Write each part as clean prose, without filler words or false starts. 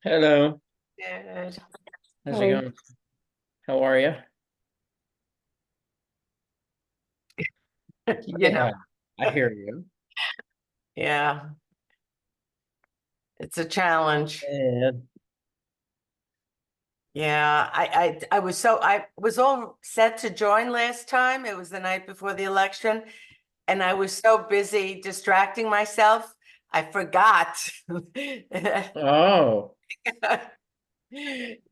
Hello, Good. how's it Hey. going? How are you? You know, Yeah, I hear you. yeah, it's a challenge. And Yeah, I was all set to join last time. It was the night before the election, and I was so busy distracting myself, I forgot. oh,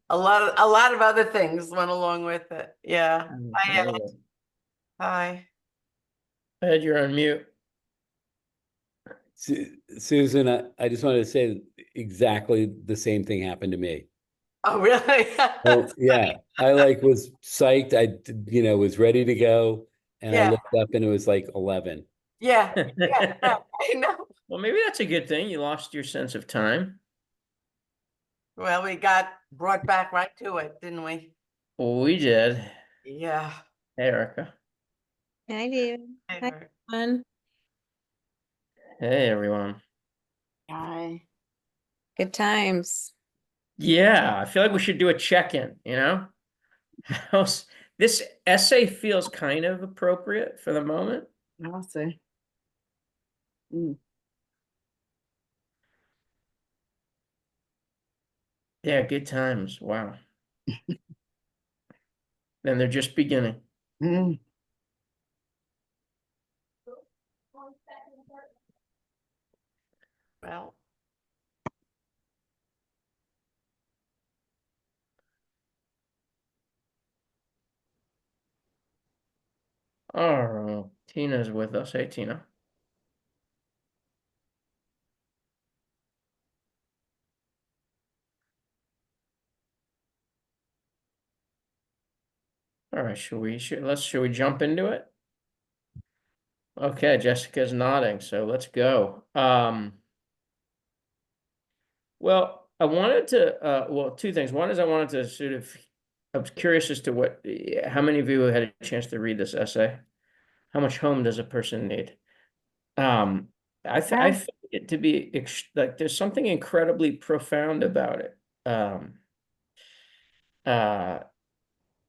A lot of other things went along with it. Yeah. Hi, Ed. oh, Hi. Ed, you're on mute. Susan, I just wanted to say exactly the same thing happened to me. Oh, really? Oh, yeah. I was psyched. Was ready to go. And I Yeah, looked up and it was like 11. yeah, yeah. No, I know. Well, maybe that's a good thing. You lost your sense of time. Well, we got brought back right to it, didn't we? Well, we did. Yeah. Hey, Erica. Hi, David. Hi, everyone. Hey, everyone. Hi. Good times. Yeah, I feel like we should do a check-in, you know? How's this essay feels kind of appropriate for the moment. I'll see. Mm. Yeah, good times. Wow. And they're just beginning. Mm. Well, Oh, Tina's with us. Hey, Tina. All right, should we jump into it? Okay, Jessica's nodding, so let's go. Well, I wanted to well, two things. One is I wanted to I was curious as to how many of you had a chance to read this essay? How much home does a person need? Um, I yeah. think it to be like there's something incredibly profound about it. Uh,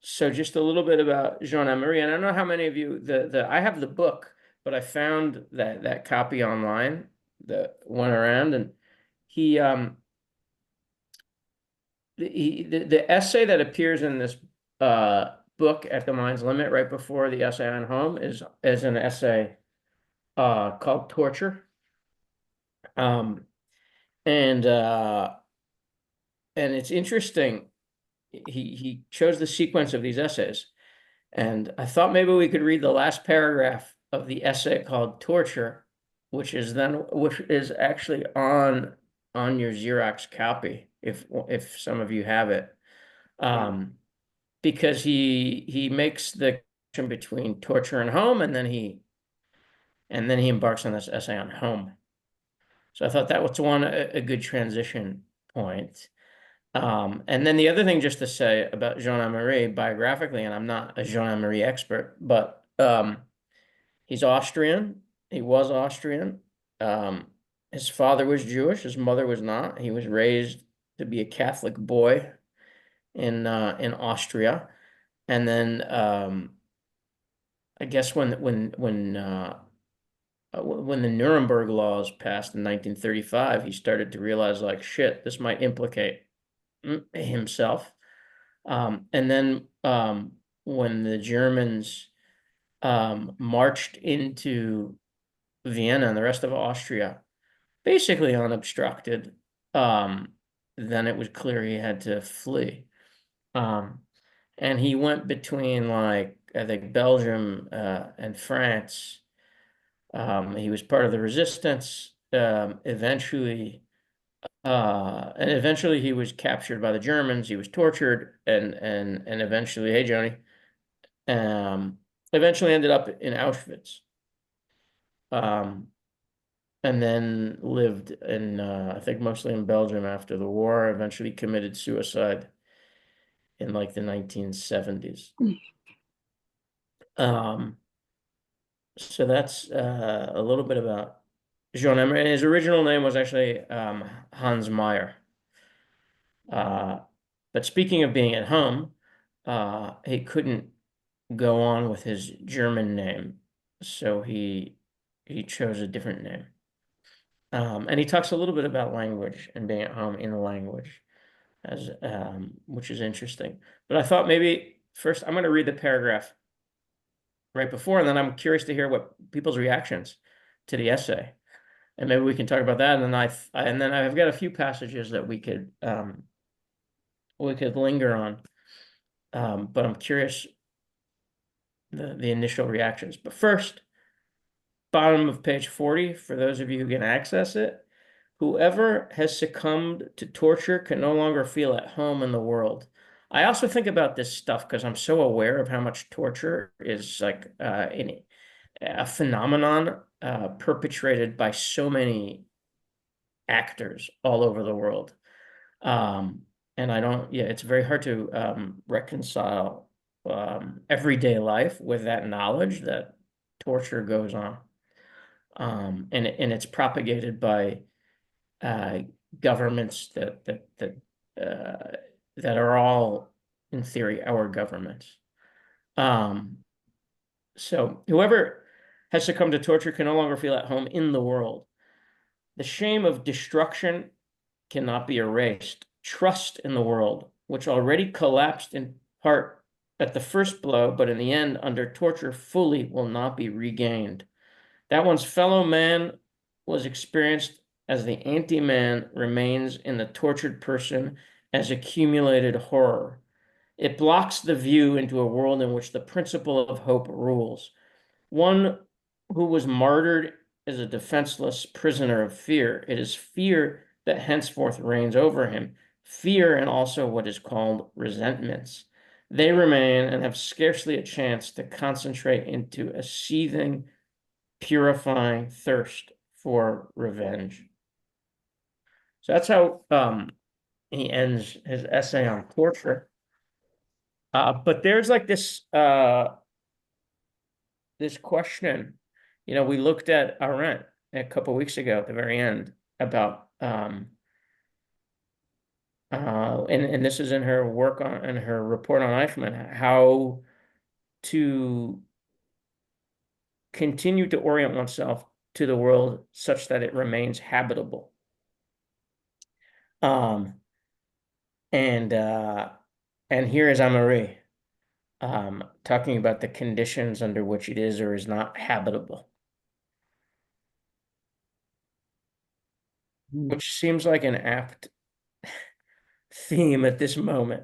So just a little bit about Jean-Marie, and I don't know how many of you the I have the book, but I found that copy online that went around, and he the essay that appears in this book at the Mind's Limit right before the essay on home is an essay called Torture. Um and and it's interesting. He chose the sequence of these essays. And I thought maybe we could read the last paragraph of the essay called Torture, which is actually on your Xerox copy, if some of you have it. Um, because he makes the connection between torture and home, and then he embarks on this essay on home. So I thought that was a good transition point. And then the other thing just to say about Jean-Marie biographically, and I'm not a Jean-Marie expert, but he's Austrian. He was Austrian. His father was Jewish. His mother was not. He was raised to be a Catholic boy in Austria. And then I guess when the Nuremberg laws passed in 1935, he started to realize like shit, this might implicate himself. And then when the Germans marched into Vienna and the rest of Austria, basically unobstructed, um, then it was clear he had to flee. Um, and he went between, like, I think Belgium and France. He was part of the resistance. And eventually he was captured by the Germans. He was tortured, and eventually, hey Joni, um, eventually ended up in Auschwitz. Um, and then lived in I think mostly in Belgium after the war. Eventually committed suicide in like the 1970s. Um, so that's a little bit about Jean Emmer, and his original name was actually Hans Meyer. But speaking of being at home, he couldn't go on with his German name, so he chose a different name. And he talks a little bit about language and being at home in the language, as which is interesting. But I thought maybe first I'm going to read the paragraph right before, and then I'm curious to hear what people's reactions to the essay, and maybe we can talk about that. And then I've got a few passages that we could linger on, but I'm curious the initial reactions. But first, bottom of page 40, for those of you who can access it, whoever has succumbed to torture can no longer feel at home in the world. I also think about this stuff because I'm so aware of how much torture is like a phenomenon perpetrated by so many actors all over the world. And I don't, yeah, it's very hard to reconcile everyday life with that knowledge that torture goes on. And it's propagated by governments that are all, in theory, our governments. So whoever has succumbed to torture can no longer feel at home in the world. The shame of destruction cannot be erased. Trust in the world, which already collapsed in part at the first blow, but in the end, under torture, fully will not be regained. That one's fellow man was experienced as the anti-man remains in the tortured person as accumulated horror. It blocks the view into a world in which the principle of hope rules. One who was martyred is a defenseless prisoner of fear. It is fear that henceforth reigns over him. Fear and also what is called resentments. They remain and have scarcely a chance to concentrate into a seething, purifying thirst for revenge. So that's how he ends his essay on torture. But there's like this this question, we looked at Arendt a couple of weeks ago at the very end about and this is in her work in her report on Eichmann, how to continue to orient oneself to the world such that it remains habitable. And here is Amaury talking about the conditions under which it is or is not habitable, which seems like an apt theme at this moment.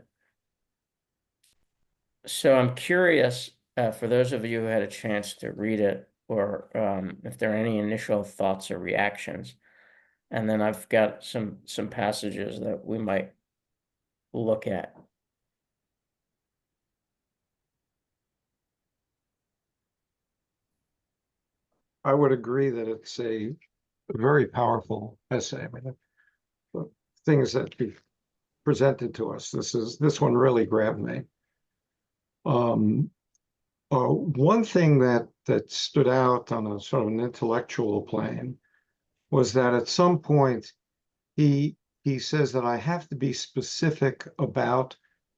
So I'm curious, for those of you who had a chance to read it, or if there are any initial thoughts or reactions. And then I've got some passages that we might look at. I would agree that it's a very powerful essay. I mean, the things that be presented to us, this one really grabbed me. One thing that stood out on a sort of an intellectual plane was that at some point he says that I have to be specific about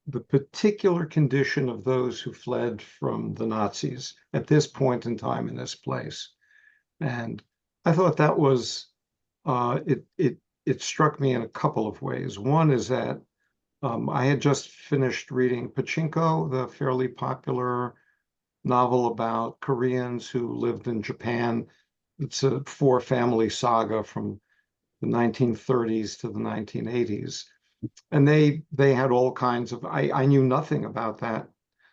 the particular condition of those who fled from the Nazis at this point in time in this place. And I thought that was it struck me in a couple of ways. One is that I had just finished reading Pachinko, the fairly popular novel about Koreans who lived in Japan. It's a four-family saga from the 1930s to the 1980s. And they had all kinds of, I knew nothing about that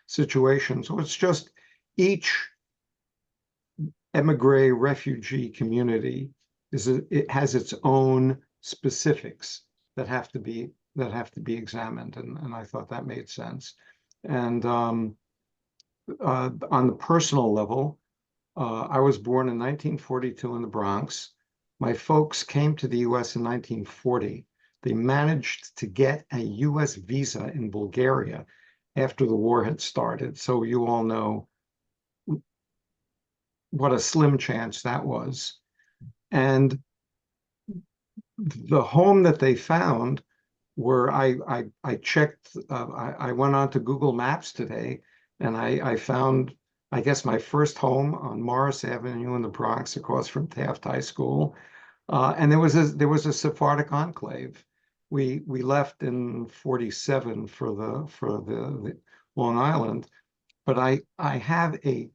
situation. So it's just each emigre refugee community it has its own specifics that have to be examined, and I thought that made sense. And on the personal level, I was born in 1942 in the Bronx. My folks came to the U.S. in 1940. They managed to get a U.S. visa in Bulgaria after the war had started. So you all know what a slim chance that was. And the home that they found were I checked, I went on to Google Maps today, and I found, I guess, my first home on Morris Avenue in the Bronx, across from Taft High School. And there was a Sephardic enclave. We left in '47 for the Long Island, but I have a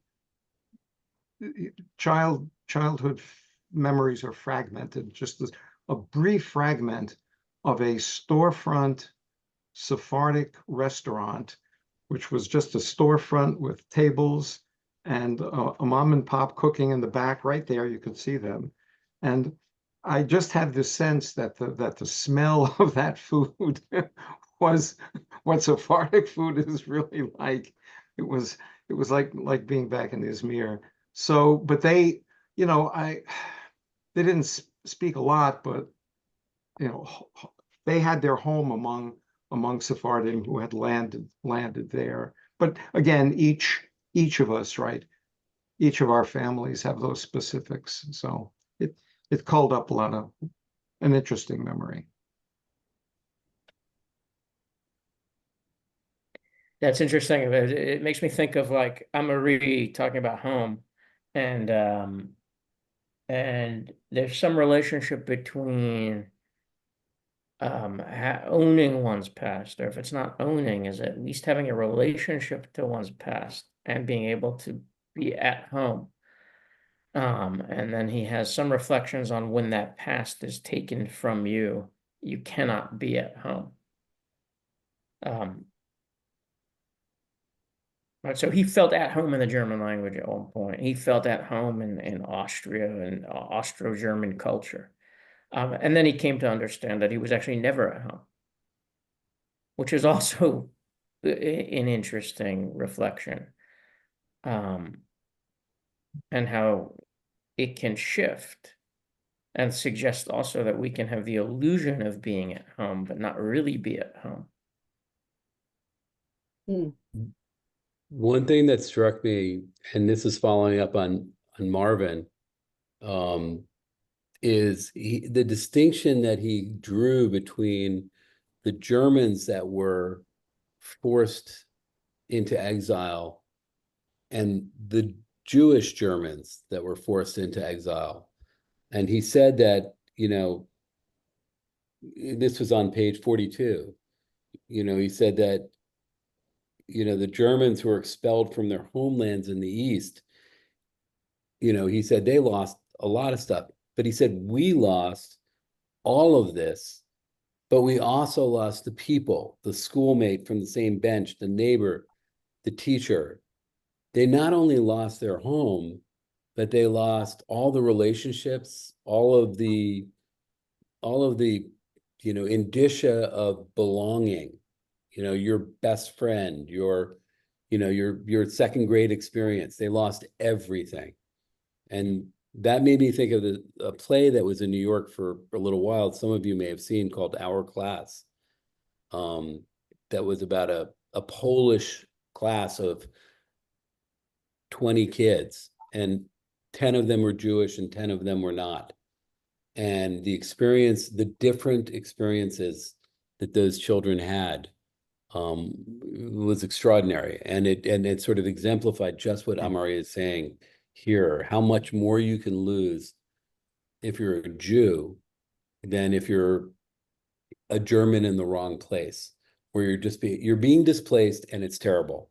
childhood memories are fragmented. Just a brief fragment of a storefront Sephardic restaurant, which was just a storefront with tables and a mom and pop cooking in the back. Right there, you could see them. And I just had the sense that the smell of that food was what Sephardic food is really like. It was like being back in Izmir. So, but they, they didn't speak a lot, but they had their home among Sephardim who had landed there. But again, each of us, right? Each of our families have those specifics. So it called up an interesting memory. That's interesting. It makes me think of like Amarie talking about home, and there's some relationship between owning one's past, or if it's not owning, is at least having a relationship to one's past and being able to be at home. And then he has some reflections on when that past is taken from you, you cannot be at home. Right, so he felt at home in the German language at one point. He felt at home in Austria and Austro-German culture. And then he came to understand that he was actually never at home, which is also an interesting reflection. And how it can shift and suggest also that we can have the illusion of being at home, but not really be at home. One thing that struck me, and this is following up on Marvin, is the distinction that he drew between the Germans that were forced into exile and the Jewish Germans that were forced into exile. And he said that, this was on page 42, he said that, the Germans who were expelled from their homelands in the East, he said they lost a lot of stuff, but he said we lost all of this, but we also lost the people, the schoolmate from the same bench, the neighbor, the teacher. They not only lost their home, but they lost all the relationships, all of the indicia of belonging. Your best friend, your second grade experience. They lost everything. And that made me think of a play that was in New York for a little while. Some of you may have seen, called Our Class. That was about a Polish class of 20 kids, and 10 of them were Jewish and 10 of them were not. And the different experiences that those children had was extraordinary. And it sort of exemplified just what Amari is saying here, how much more you can lose if you're a Jew than if you're a German in the wrong place, where you're being displaced and it's terrible,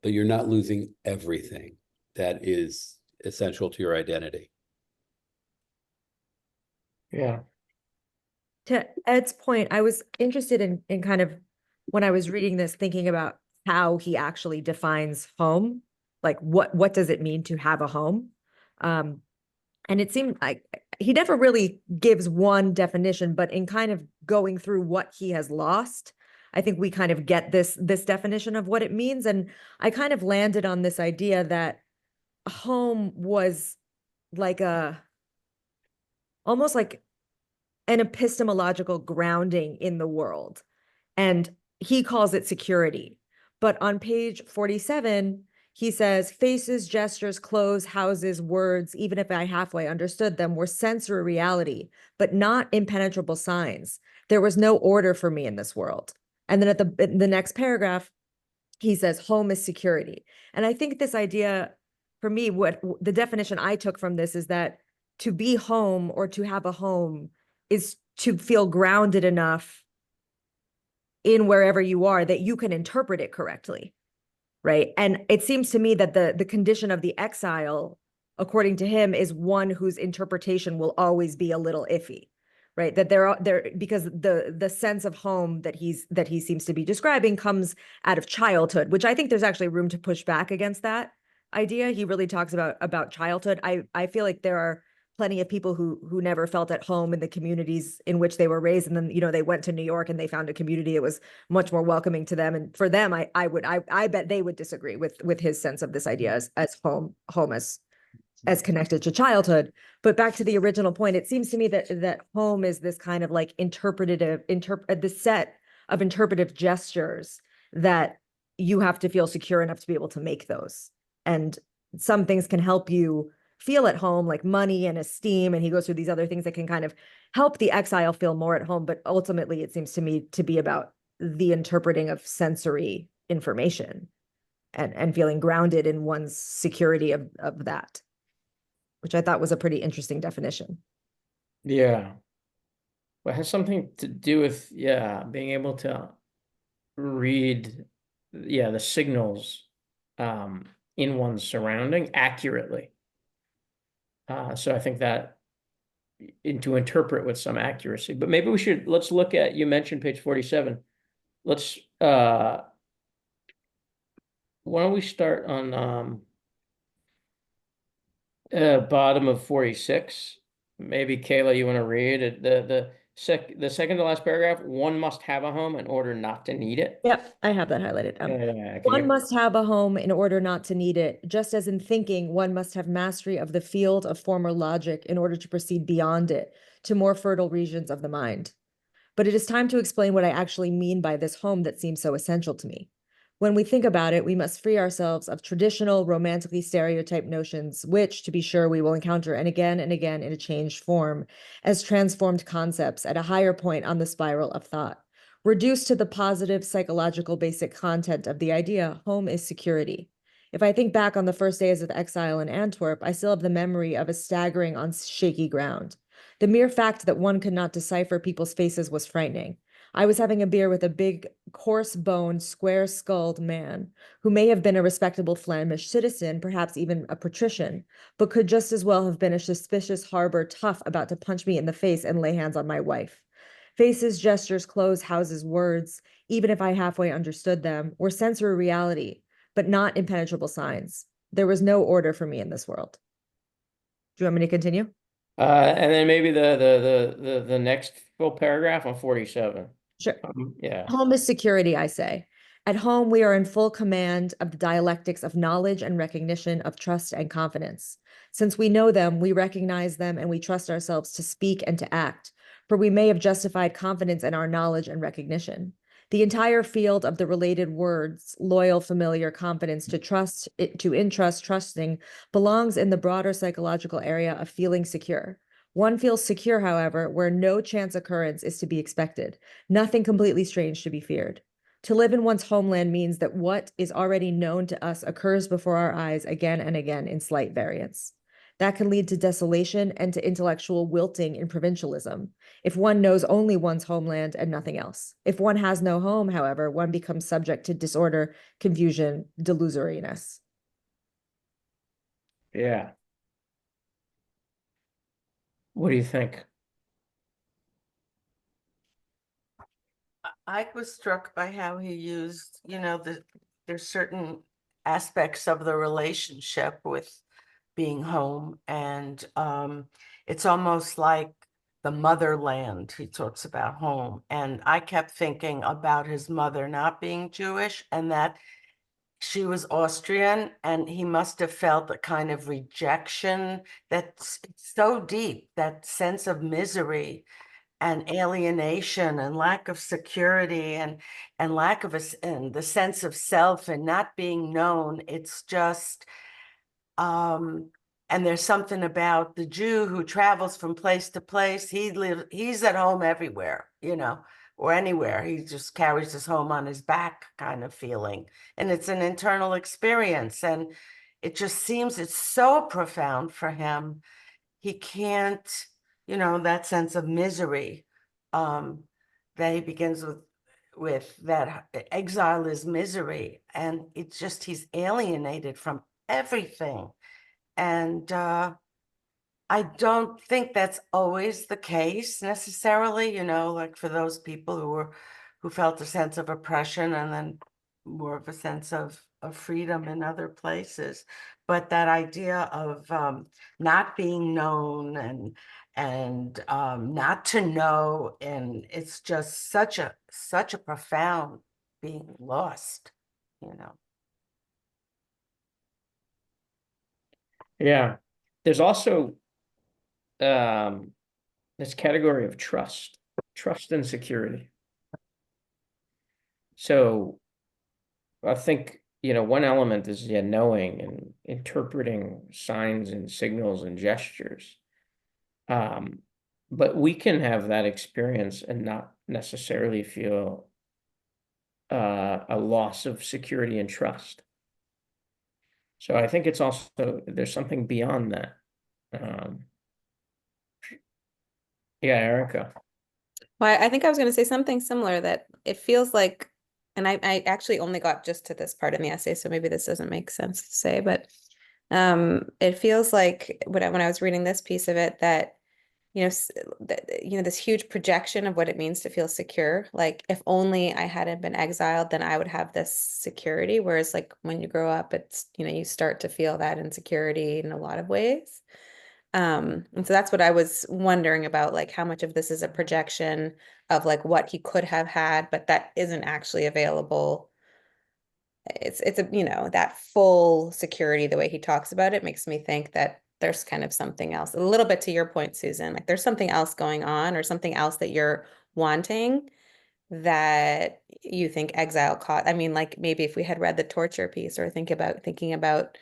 but you're not losing everything that is essential to your identity. Yeah. To Ed's point, I was interested in kind of, when I was reading this, thinking about how he actually defines home, like what does it mean to have a home? And it seemed like he never really gives one definition, but in kind of going through what he has lost, I think we kind of get this definition of what it means. And I kind of landed on this idea that home was like almost like an epistemological grounding in the world. And he calls it security. But on page 47, he says, faces, gestures, clothes, houses, words, even if I halfway understood them, were sensory reality, but not impenetrable signs. There was no order for me in this world. And then in the next paragraph, he says, home is security. And I think this idea, for me, what the definition I took from this is that to be home or to have a home is to feel grounded enough in wherever you are that you can interpret it correctly, right? And it seems to me that the condition of the exile, according to him, is one whose interpretation will always be a little iffy, right? That there because the sense of home that he seems to be describing comes out of childhood, which I think there's actually room to push back against that idea. He really talks about childhood. I feel like there are plenty of people who never felt at home in the communities in which they were raised, and then they went to New York and they found a community that was much more welcoming to them. And for them, I bet they would disagree with his sense of this idea as home as connected to childhood. But back to the original point, it seems to me that home is this kind of like the set of interpretive gestures that you have to feel secure enough to be able to make those. And some things can help you feel at home, like money and esteem. And he goes through these other things that can kind of help the exile feel more at home. But ultimately, it seems to me to be about the interpreting of sensory information and feeling grounded in one's security of that, which I thought was a pretty interesting definition. Yeah. Well, it has something to do with, being able to read, the signals in one's surrounding accurately. So I think that to interpret with some accuracy, but maybe let's look at, you mentioned page 47. Let's, why don't we start on bottom of 46? Maybe Kayla, you want to read it? The second to last paragraph. One must have a home in order not to need it. Yep, I have that highlighted. Can One you- must have a home in order not to need it, just as in thinking, one must have mastery of the field of former logic in order to proceed beyond it to more fertile regions of the mind. But it is time to explain what I actually mean by this home that seems so essential to me. When we think about it, we must free ourselves of traditional, romantically stereotyped notions, which, to be sure, we will encounter and again in a changed form, as transformed concepts at a higher point on the spiral of thought. Reduced to the positive psychological basic content of the idea, home is security. If I think back on the first days of exile in Antwerp, I still have the memory of a staggering on shaky ground. The mere fact that one could not decipher people's faces was frightening. I was having a beer with a big, coarse-boned, square-skulled man who may have been a respectable Flemish citizen, perhaps even a patrician, but could just as well have been a suspicious harbor tough about to punch me in the face and lay hands on my wife. Faces, gestures, clothes, houses, words, even if I halfway understood them, were sensory reality, but not impenetrable signs. There was no order for me in this world. Do you want me to continue? And then maybe the next full paragraph on 47. Sure. Yeah. Home is security, I say. At home, we are in full command of the dialectics of knowledge and recognition, of trust and confidence. Since we know them, we recognize them, and we trust ourselves to speak and to act, for we may have justified confidence in our knowledge and recognition. The entire field of the related words, loyal, familiar, confidence, to trust, to entrust, trusting, belongs in the broader psychological area of feeling secure. One feels secure, however, where no chance occurrence is to be expected, nothing completely strange to be feared. To live in one's homeland means that what is already known to us occurs before our eyes again and again in slight variance. That can lead to desolation and to intellectual wilting in provincialism, if one knows only one's homeland and nothing else. If one has no home, however, one becomes subject to disorder, confusion, delusoriness. Yeah. What do you think? I was struck by how he used, there's certain aspects of the relationship with being home, and it's almost like the motherland. He talks about home, and I kept thinking about his mother not being Jewish and that she was Austrian, and he must have felt a kind of rejection that's so deep, that sense of misery and alienation and lack of security and lack of and the sense of self and not being known. It's just and there's something about the Jew who travels from place to place. He's at home everywhere, you know, or anywhere. He just carries his home on his back kind of feeling. And it's an internal experience. And it just seems it's so profound for him. He can't, you know, that sense of misery that he begins with that exile is misery. And it's just he's alienated from everything. And I don't think that's always the case necessarily, you know, like for those people who felt a sense of oppression and then more of a sense of freedom in other places. But that idea of not being known and not to know, and it's just such a profound being lost, you know. Yeah. There's also this category of trust and security. So I think, you know, one element is knowing and interpreting signs and signals and gestures. But we can have that experience and not necessarily feel a loss of security and trust. So I think it's also, there's something beyond that. Yeah, Erica. Well, I think I was going to say something similar, that it feels like, and I actually only got just to this part in the essay, so maybe this doesn't make sense to say, but it feels like when I was reading this piece of it, that you know, this huge projection of what it means to feel secure. Like, if only I hadn't been exiled, then I would have this security. Whereas like when you grow up, it's, you know, you start to feel that insecurity in a lot of ways. And so that's what I was wondering about, like how much of this is a projection of like what he could have had, but that isn't actually available. It's a, you know, that full security, the way he talks about it makes me think that there's kind of something else, a little bit to your point, Susan, like there's something else going on, or something else that you're wanting that you think exile caused. I mean, like maybe if we had read the torture piece, or thinking about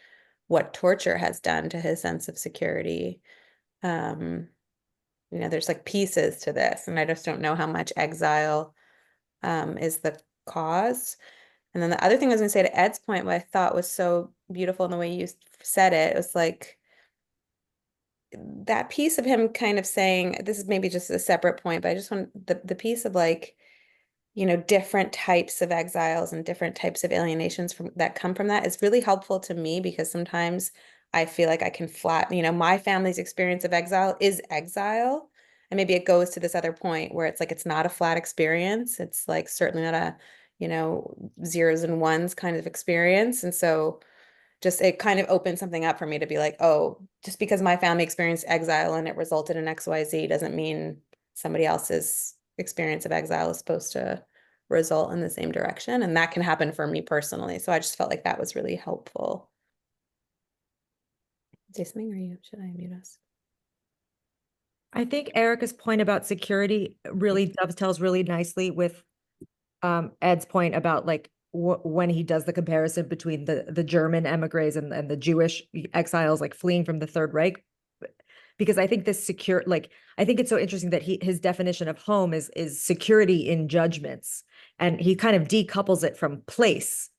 what torture has done to his sense of security. You know, there's like pieces to this, and I just don't know how much exile is the cause. And then the other thing I was gonna say to Ed's point, what I thought was so beautiful in the way you said it, was like that piece of him kind of saying, this is maybe just a separate point, but I just want the piece of like, you know, different types of exiles and different types of alienations that come from that is really helpful to me, because sometimes I feel like I can you know, my family's experience of exile is exile. And maybe it goes to this other point where it's like, it's not a flat experience. It's like certainly not a, you know, zeros and ones kind of experience. And so just it kind of opened something up for me to be like, oh, just because my family experienced exile and it resulted in XYZ doesn't mean somebody else's experience of exile is supposed to result in the same direction. And that can happen for me personally. So I just felt like that was really helpful. Say something, or should I mute us? I think Erica's point about security really dovetails really nicely with Ed's point about like when he does the comparison between the German emigres and the Jewish exiles like fleeing from the Third Reich. Because I think this I think it's so interesting that his definition of home is security in judgments, and he kind of decouples it from place,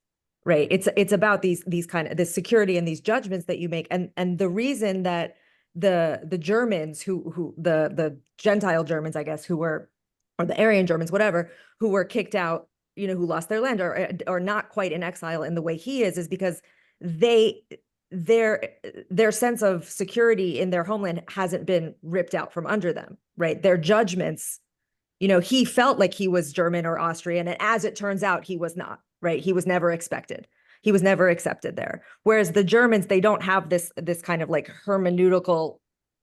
right? It's about these kind of this security and these judgments that you make, and the reason that the Germans who the Gentile Germans, I guess, or the Aryan Germans, whatever, who were kicked out, you know, who lost their land or not quite in exile in the way he is because their sense of security in their homeland hasn't been ripped out from under them, right? Their judgments, you know, he felt like he was German or Austrian, and as it turns out, he was not, right? He was never expected. He was never accepted there. Whereas the Germans, they don't have this kind of like hermeneutical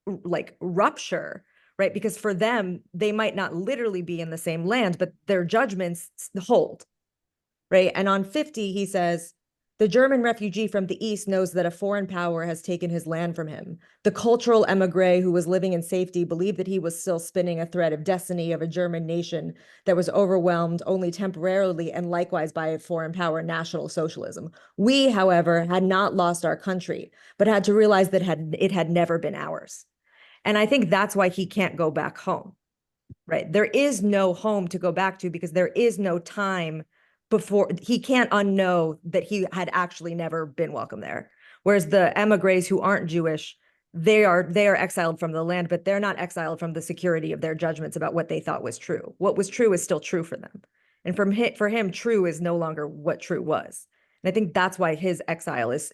like rupture, right? Because for them, they might not literally be in the same land, but their judgments hold, right? And on 50, he says, the German refugee from the East knows that a foreign power has taken his land from him. The cultural emigre who was living in safety believed that he was still spinning a thread of destiny of a German nation that was overwhelmed only temporarily and likewise by a foreign power, National Socialism. We, however, had not lost our country, but had to realize that it had never been ours. And I think that's why he can't go back home, right? There is no home to go back to because there is no time before he can't unknow that he had actually never been welcome there. Whereas the emigres who aren't Jewish, they are exiled from the land, but they're not exiled from the security of their judgments about what they thought was true. What was true is still true for them. And for him, true is no longer what true was. And I think that's why his exile is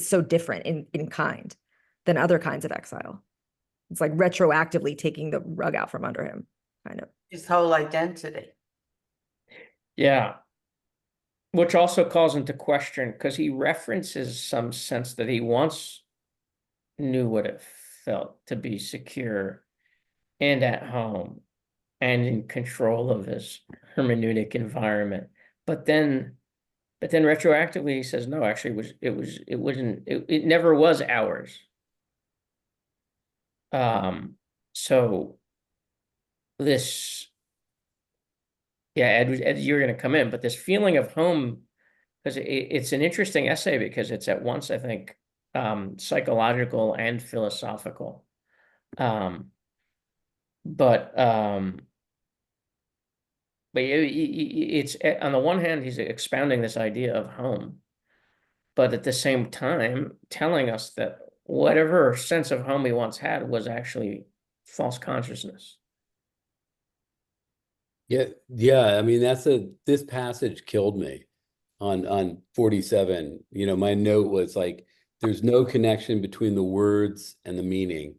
so different in kind than other kinds of exile. It's like retroactively taking the rug out from under him, kind of. His whole identity. Yeah. Which also calls into question, because he references some sense that he once knew what it felt to be secure and at home and in control of his hermeneutic environment. But then retroactively he says, no, actually it never was ours. So this, yeah, Ed, you're going to come in, but this feeling of home, because it's an interesting essay because it's at once, I think, psychological and philosophical. But it's, on the one hand, he's expounding this idea of home, but at the same time telling us that whatever sense of home he once had was actually false consciousness. Yeah. I mean, this passage killed me on 47. You know, my note was like, there's no connection between the words and the meaning.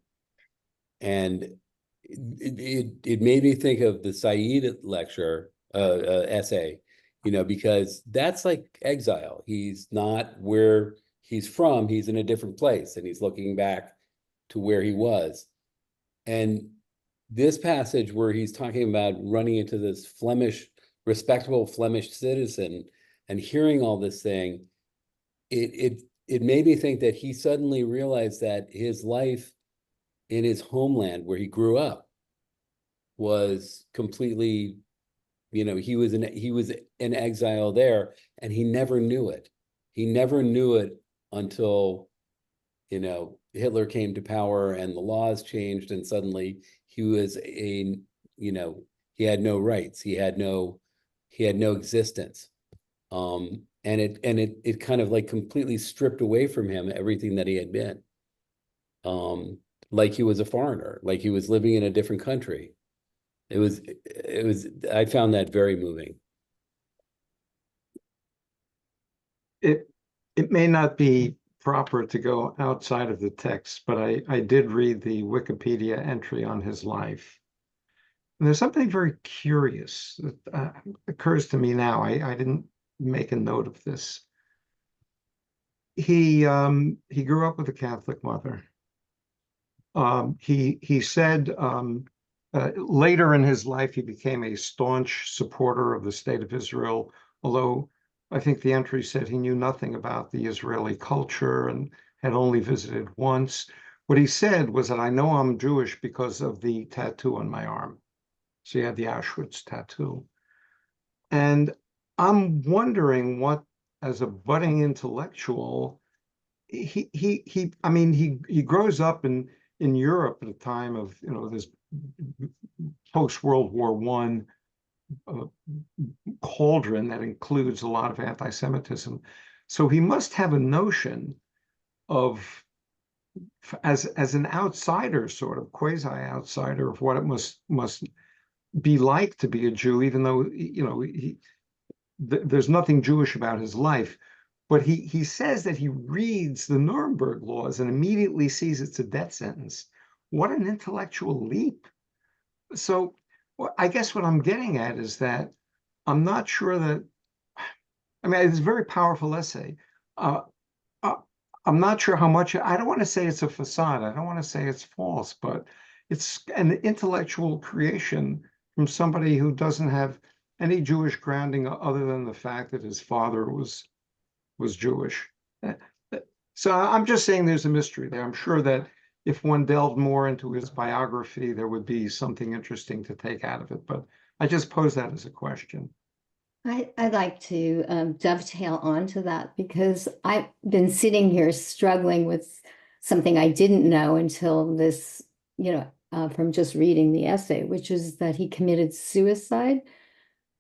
And it made me think of the Said lecture, essay, you know, because that's like exile. He's not where he's from. He's in a different place and he's looking back to where he was. And this passage where he's talking about running into this respectable Flemish citizen and hearing all this thing, it made me think that he suddenly realized that his life in his homeland where he grew up was completely, you know, he was in exile there, and he never knew it. He never knew it until, you know, Hitler came to power and the laws changed, and suddenly he was you know, he had no rights. He had no existence. And it kind of like completely stripped away from him everything that he had been. Like he was a foreigner, like he was living in a different country. I found that very moving. It may not be proper to go outside of the text, but I did read the Wikipedia entry on his life. And there's something very curious that occurs to me now. I didn't make a note of this. He grew up with a Catholic mother. He said later in his life he became a staunch supporter of the state of Israel, although I think the entry said he knew nothing about the Israeli culture and had only visited once. What he said was that I know I'm Jewish because of the tattoo on my arm. So he had the Auschwitz tattoo. And I'm wondering what, as a budding intellectual, I mean, he grows up in Europe at a time of, you know, this post-World War I cauldron that includes a lot of anti-Semitism. So he must have a notion of, as an outsider, sort of quasi-outsider, of what it must be like to be a Jew, even though, you know, there's nothing Jewish about his life. But he says that he reads the Nuremberg laws and immediately sees it's a death sentence. What an intellectual leap. So I guess what I'm getting at is that I'm not sure that, I mean, it's a very powerful essay. I'm not sure how much, I don't want to say it's a facade. I don't want to say it's false, but it's an intellectual creation from somebody who doesn't have any Jewish grounding other than the fact that his father was Jewish. So I'm just saying there's a mystery there. I'm sure that if one delved more into his biography, there would be something interesting to take out of it. But I just pose that as a question. I'd like to dovetail onto that because I've been sitting here struggling with something I didn't know until this, you know, from just reading the essay, which is that he committed suicide.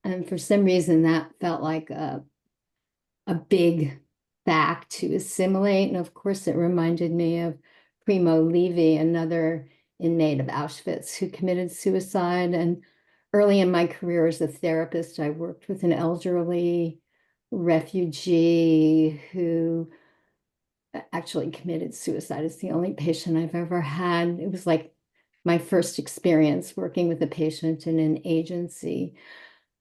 And for some reason, that felt like a big fact to assimilate. And of course, it reminded me of Primo Levi, another inmate of Auschwitz who committed suicide. And early in my career as a therapist, I worked with an elderly refugee who actually committed suicide. It's the only patient I've ever had. It was like my first experience working with a patient in an agency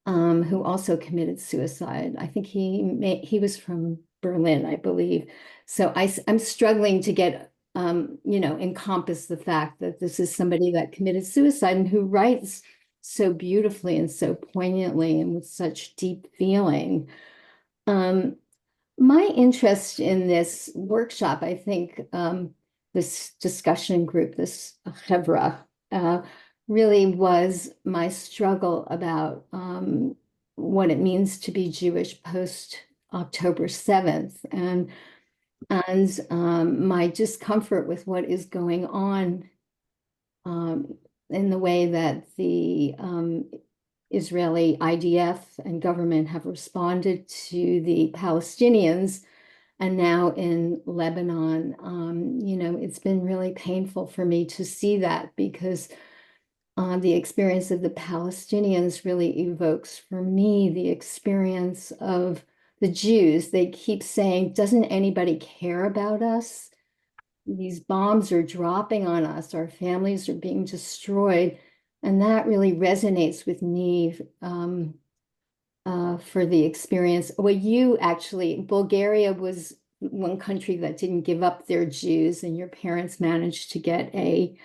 who also committed suicide. I think he was from Berlin, I believe. So I'm struggling to get encompass the fact that this is somebody that committed suicide and who writes so beautifully and so poignantly and with such deep feeling. My interest in this workshop, I think, this discussion group, this Chevra, really was my struggle about what it means to be Jewish post October 7th and my discomfort with what is going on in the way that the Israeli IDF and government have responded to the Palestinians. And now in Lebanon, it's been really painful for me to see that because the experience of the Palestinians really evokes for me the experience of the Jews. They keep saying, doesn't anybody care about us? These bombs are dropping on us. Our families are being destroyed. And that really resonates with me for the experience. Well, you actually, Bulgaria was one country that didn't give up their Jews, and your parents managed to get a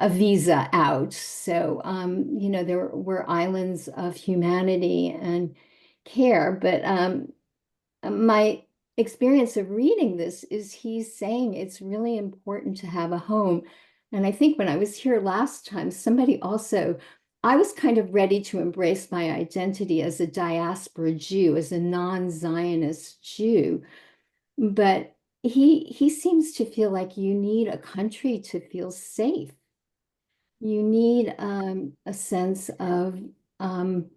visa out. So, there were islands of humanity and care. But my experience of reading this is he's saying it's really important to have a home. And I think when I was here last time, I was kind of ready to embrace my identity as a diaspora Jew, as a non-Zionist Jew. But he seems to feel like you need a country to feel safe. You need a sense of, and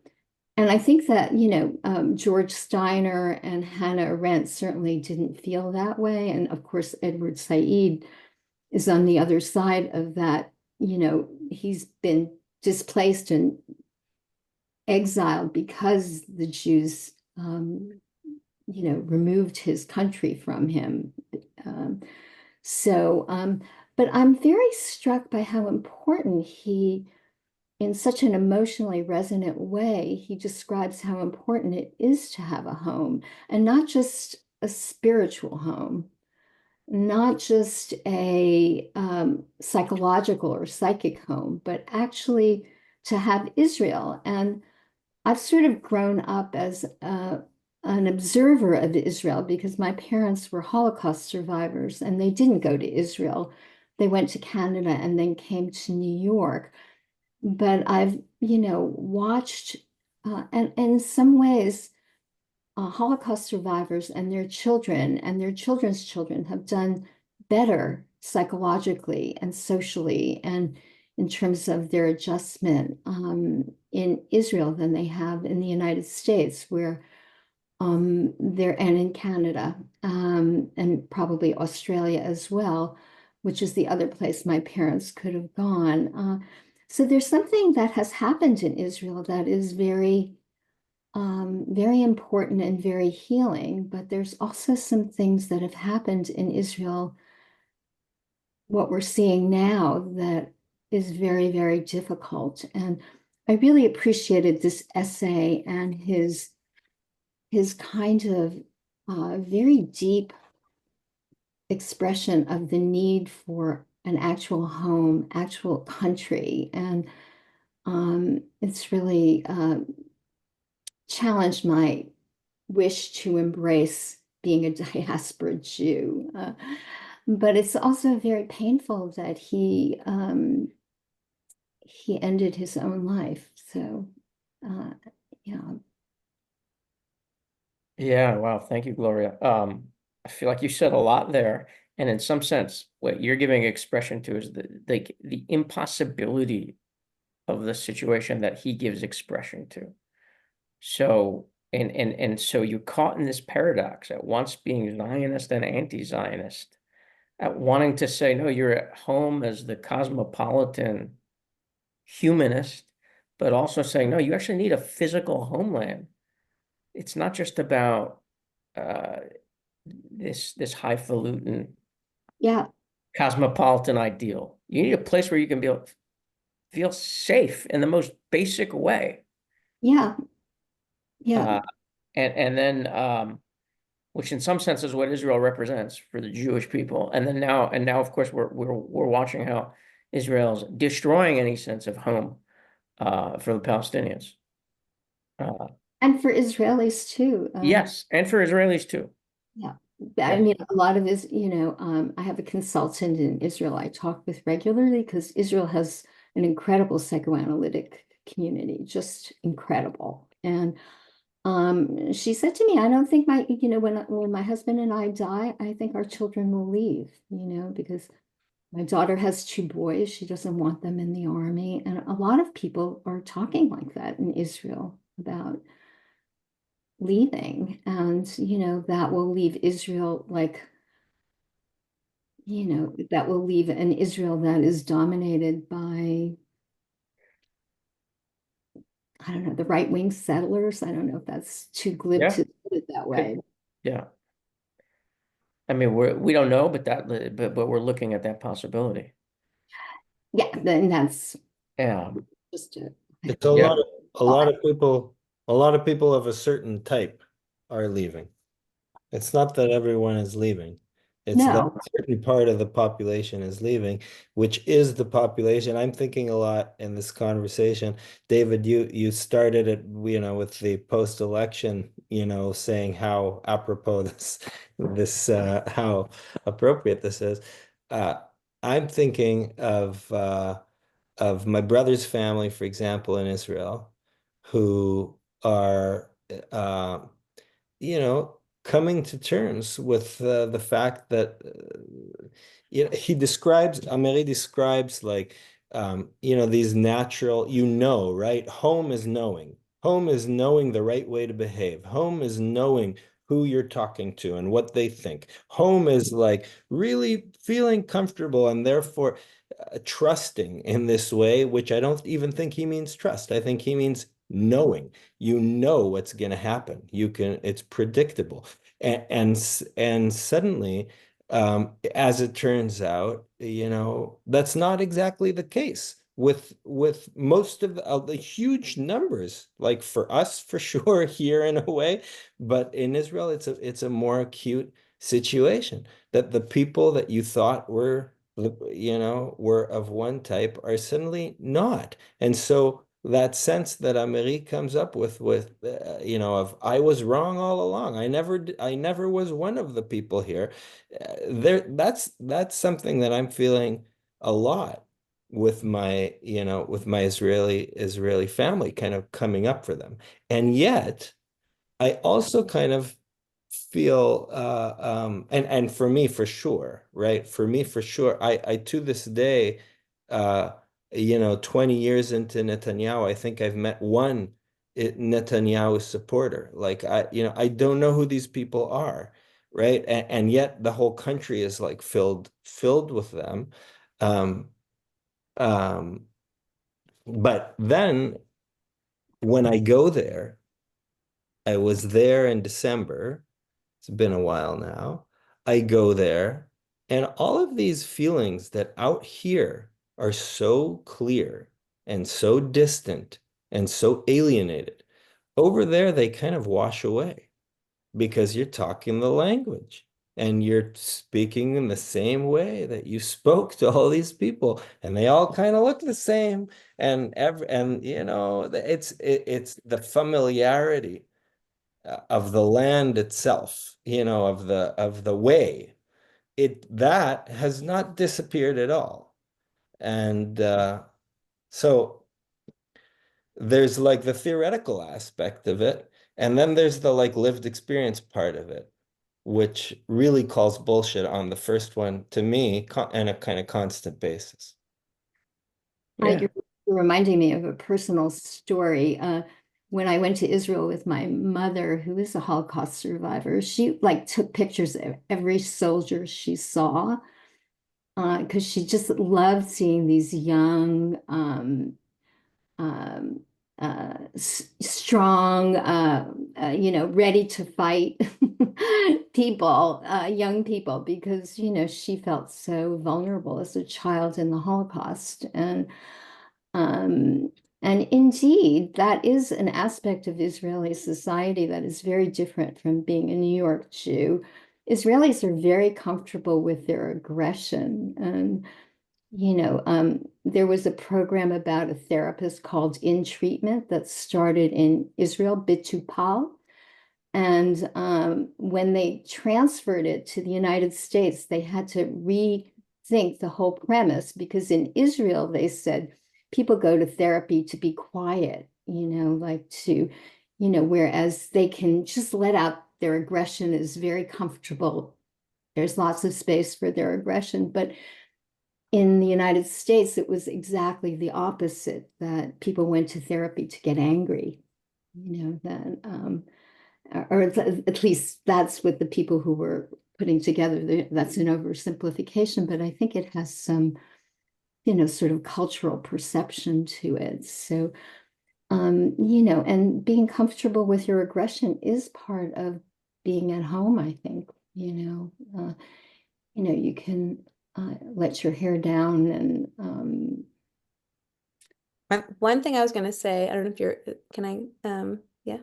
I think that, George Steiner and Hannah Arendt certainly didn't feel that way. And of course, Edward Said is on the other side of that. He's been displaced and exiled because the Jews, removed his country from him. But I'm very struck by how important in such an emotionally resonant way, he describes how important it is to have a home, and not just a spiritual home, not just a psychological or psychic home, but actually to have Israel. And I've sort of grown up as an observer of Israel because my parents were Holocaust survivors and they didn't go to Israel. They went to Canada and then came to New York. But I've, watched, and in some ways, Holocaust survivors and their children and their children's children have done better psychologically and socially and in terms of their adjustment in Israel than they have in the United States, where and in Canada and probably Australia as well, which is the other place my parents could have gone. So there's something that has happened in Israel that is very, very important and very healing, but there's also some things that have happened in Israel, what we're seeing now, that is very, very difficult. And I really appreciated this essay and his kind of very deep expression of the need for an actual home, actual country. And it's really challenged my wish to embrace being a diaspora Jew. But it's also very painful that he ended his own life. So, yeah. Yeah, wow. Thank you, Gloria. I feel like you said a lot there. And in some sense, what you're giving expression to is the impossibility of the situation that he gives expression to. So, and so you're caught in this paradox at once being Zionist and anti-Zionist, at wanting to say, no, you're at home as the cosmopolitan humanist, but also saying, no, you actually need a physical homeland. It's not just about this highfalutin Yeah, cosmopolitan ideal. You need a place where you can feel safe in the most basic way. yeah, yeah, Uh, and then which in some sense is what Israel represents for the Jewish people. And now of course we're watching how Israel's destroying any sense of home for the Palestinians. and for Israelis too. Yes, and for Israelis too. Yeah. Yeah. I mean, a lot of this, I have a consultant in Israel I talk with regularly because Israel has an incredible psychoanalytic community, just incredible. And she said to me, I don't think when my husband and I die, I think our children will leave, because my daughter has two boys. She doesn't want them in the army. And a lot of people are talking like that in Israel about leaving. And, that will leave Israel that will leave an Israel that is dominated by, I don't know, the right-wing settlers. I don't know if that's too glib Yeah. to put it that way. Yeah. I mean, we don't know, but we're looking at that possibility. Yeah, then that's Yeah. just a It's a Yeah. lot of a lot of people of a certain type are leaving. It's not that everyone is leaving. It's that no. a certain part of the population is leaving, which is the population. I'm thinking a lot in this conversation. David, you started it, with the post-election, saying how apropos this how appropriate this is. I'm thinking of my brother's family, for example, in Israel, who are, uh, coming to terms with the fact that, Ameri describes like, these natural, right? Home is knowing. Home is knowing the right way to behave. Home is knowing who you're talking to and what they think. Home is like really feeling comfortable and therefore trusting in this way, which I don't even think he means trust. I think he means knowing. You know what's going to happen. It's predictable. And suddenly, as it turns out, that's not exactly the case with most of the huge numbers, like for us, for sure, here in a way, but in Israel, it's a more acute situation that the people that you thought were of one type are suddenly not. And so that sense that Ameri comes up with of I was wrong all along. I never was one of the people here. That's something that I'm feeling a lot with my Israeli family kind of coming up for them. And yet I also kind of feel and for me for sure, right? For me for sure, I to this day, 20 years into Netanyahu, I think I've met one Netanyahu supporter. Like I don't know who these people are, right? And yet the whole country is like filled with them. Um, um, but then when I go there, I was there in December. It's been a while now. I go there, and all of these feelings that out here are so clear and so distant and so alienated, over there they kind of wash away because you're talking the language and you're speaking in the same way that you spoke to all these people, and they all kind of look the same. And it's the familiarity of the land itself, of the way, that has not disappeared at all. And so there's like the theoretical aspect of it, and then there's the like lived experience part of it. which really calls bullshit on the first one to me on a kind of constant basis. Yeah. You're reminding me of a personal story. When I went to Israel with my mother, who is a Holocaust survivor, she like took pictures of every soldier she saw, because she just loved seeing these young, strong, ready to fight people, young people, because, she felt so vulnerable as a child in the Holocaust. Um, and indeed, that is an aspect of Israeli society that is very different from being a New York Jew. Israelis are very comfortable with their aggression. And, there was a program about a therapist called In Treatment that started in Israel, Bitupal. And when they transferred it to the United States, they had to rethink the whole premise, because in Israel, they said people go to therapy to be quiet, whereas they can just let out their aggression is very comfortable. There's lots of space for their aggression. But in the United States, it was exactly the opposite, that people went to therapy to get angry, or at least that's what the people who were putting together, that's an oversimplification, but I think it has some, sort of cultural perception to it. So, and being comfortable with your aggression is part of being at home, I think, you can let your hair down and One thing I was going to say, I don't know if you're, can I, yeah.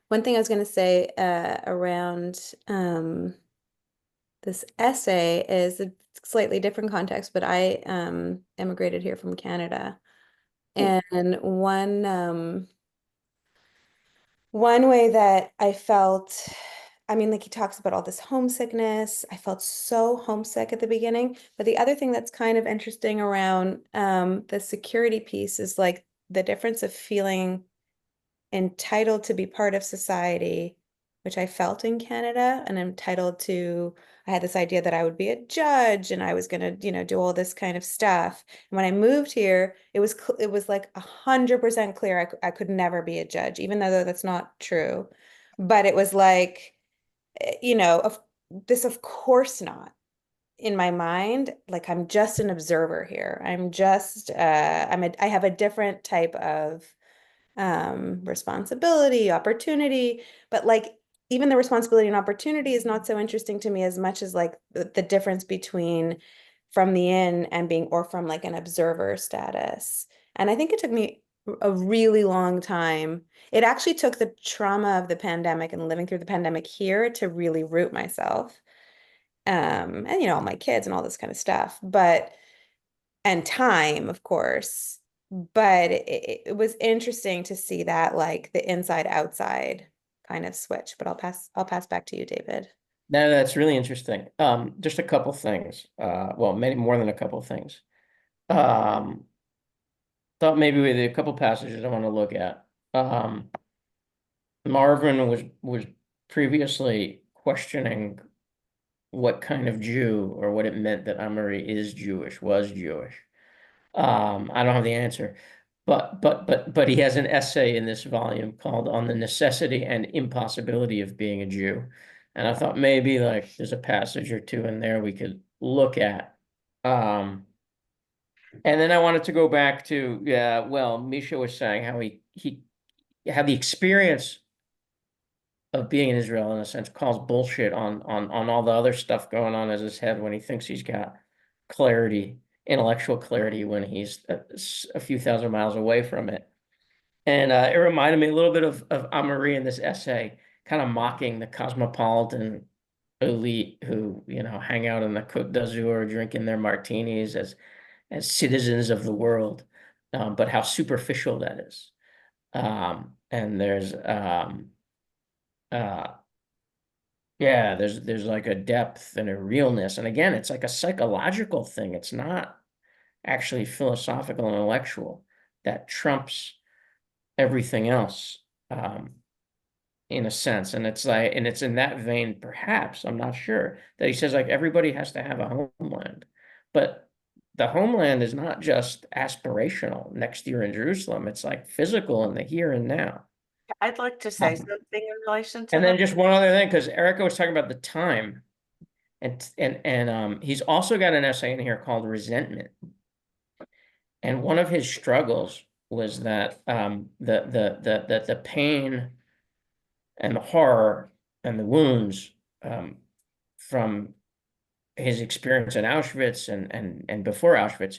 One thing I was going to say around this essay is a slightly different context, but I immigrated here from Canada. And one way that I felt, I mean, like he talks about all this homesickness. I felt so homesick at the beginning. But the other thing that's kind of interesting around the security piece is like the difference of feeling entitled to be part of society, which I felt in Canada, and entitled to, I had this idea that I would be a judge and I was going to, do all this kind of stuff. And when I moved here, it was like 100% clear I could never be a judge, even though that's not true. But it was like, of course not. In my mind, like I'm just an observer here. I'm just I have a different type of responsibility, opportunity, but like even the responsibility and opportunity is not so interesting to me as much as like the difference between from the in and being, or from like an observer status. And I think it took me a really long time. It actually took the trauma of the pandemic and living through the pandemic here to really root myself. And all my kids and all this kind of stuff, and time, of course. But it was interesting to see that like the inside outside kind of switch. But I'll pass back to you, David. No, that's really interesting. Just a couple things. Well, many more than a couple things. Thought maybe with a couple passages I want to look at. Marvin was previously questioning what kind of Jew, or what it meant that Amory is Jewish, was Jewish. I don't have the answer, but he has an essay in this volume called "On the Necessity and Impossibility of Being a Jew," and I thought maybe like there's a passage or two in there we could look at. And then I wanted to go back to, yeah, well, Misha was saying how he had the experience of being in Israel, in a sense, calls bullshit on all the other stuff going on in his head when he thinks he's got clarity, intellectual clarity, when he's a few thousand miles away from it. And it reminded me a little bit of Amory in this essay, kind of mocking the cosmopolitan elite who, hang out in the Côte d'Azur drinking their martinis as citizens of the world, but how superficial that is. And there's yeah, there's like a depth and a realness. And again, it's like a psychological thing. It's not actually philosophical and intellectual that trumps everything else. in a sense. And it's like, and it's in that vein, perhaps, I'm not sure, that he says like everybody has to have a homeland. But the homeland is not just aspirational next year in Jerusalem, it's like physical in the here and now. I'd like to say Um, something in relation to And then that. just one other thing, because Erica was talking about the time. And he's also got an essay in here called Resentment. And one of his struggles was that the pain and the horror and the wounds from his experience in Auschwitz and before Auschwitz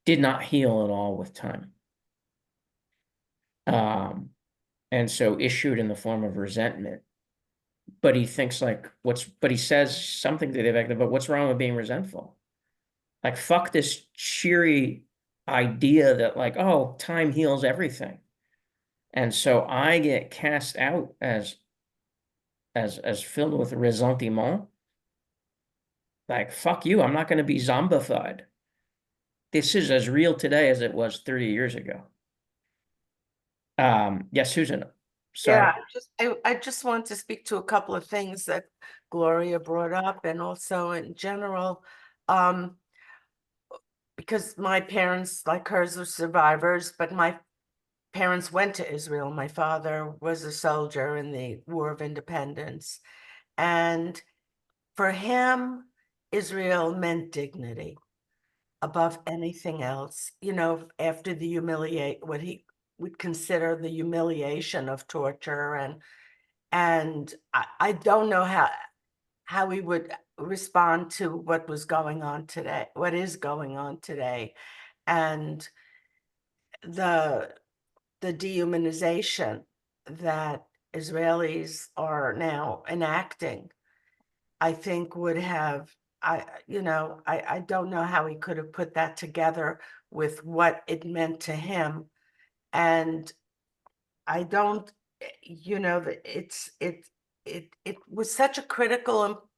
did not heal at all with time. And so issued in the form of resentment. But he thinks like, but he says something to the effect of, but what's wrong with being resentful? Like, fuck this cheery idea that like, oh, time heals everything. And so I get cast out as filled with ressentiment. Like, fuck you, I'm not going to be zombified. This is as real today as it was 30 years ago. Yes, Susan. Sorry. Yeah, I just want to speak to a couple of things that Gloria brought up, and also in general, because my parents, like hers, were survivors, but my parents went to Israel. My father was a soldier in the War of Independence, and for him, Israel meant dignity above anything else. You know, after the what he would consider the humiliation of torture, and I don't know how he would respond to what was going on today, what is going on today, and the dehumanization that Israelis are now enacting, I think would have, I don't know how he could have put that together with what it meant to him. And I don't, that it was such a critical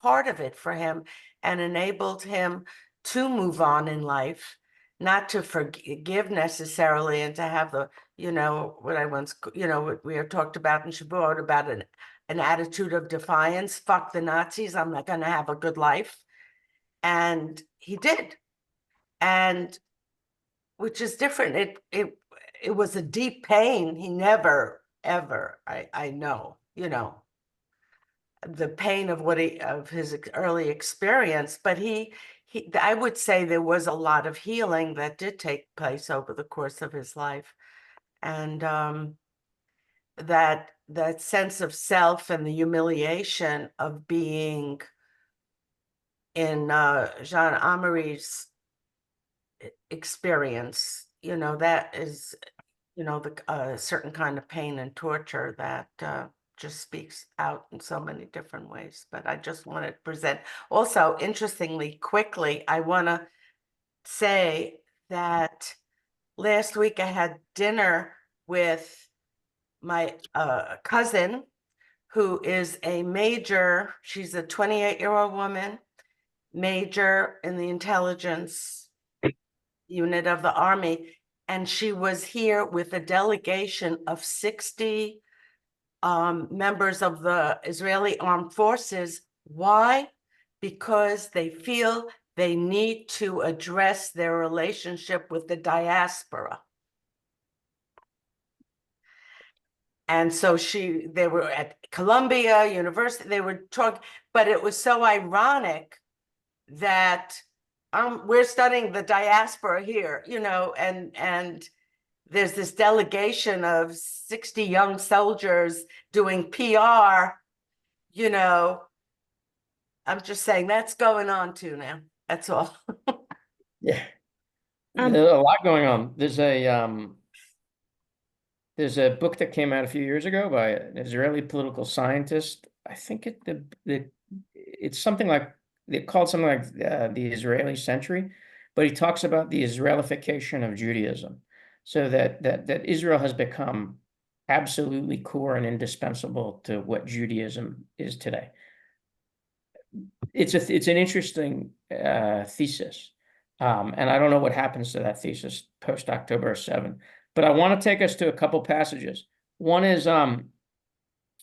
part of it for him, and enabled him to move on in life, not to forgive necessarily, and to have the, what I once, what we have talked about in Shavuot about an attitude of defiance. Fuck the Nazis, I'm not going to have a good life. And he did. And which is different. It was a deep pain. He never, ever, I know, the pain of of his early experience, but I would say there was a lot of healing that did take place over the course of his life. And that sense of self and the humiliation of being in Jean Amery's experience, that is, the certain kind of pain and torture that just speaks out in so many different ways. But I just want to present. Also, interestingly, quickly, I want to say that last week I had dinner with my cousin, who is she's a 28-year-old woman, major in the intelligence unit of the Army. And she was here with a delegation of 60 members of the Israeli armed forces. Why? Because they feel they need to address their relationship with the diaspora. And so they were at Columbia University, they were talking, but it was so ironic that we're studying the diaspora here, and there's this delegation of 60 young soldiers doing PR, I'm just saying that's going on too now. That's all. Yeah. There's a lot going on. There's a book that came out a few years ago by an Israeli political scientist. I think it's something like, they called something like the Israeli Century, but he talks about the Israelification of Judaism, so that Israel has become absolutely core and indispensable to what Judaism is today. It's an interesting thesis, and I don't know what happens to that thesis post October 7. But I want to take us to a couple passages. One is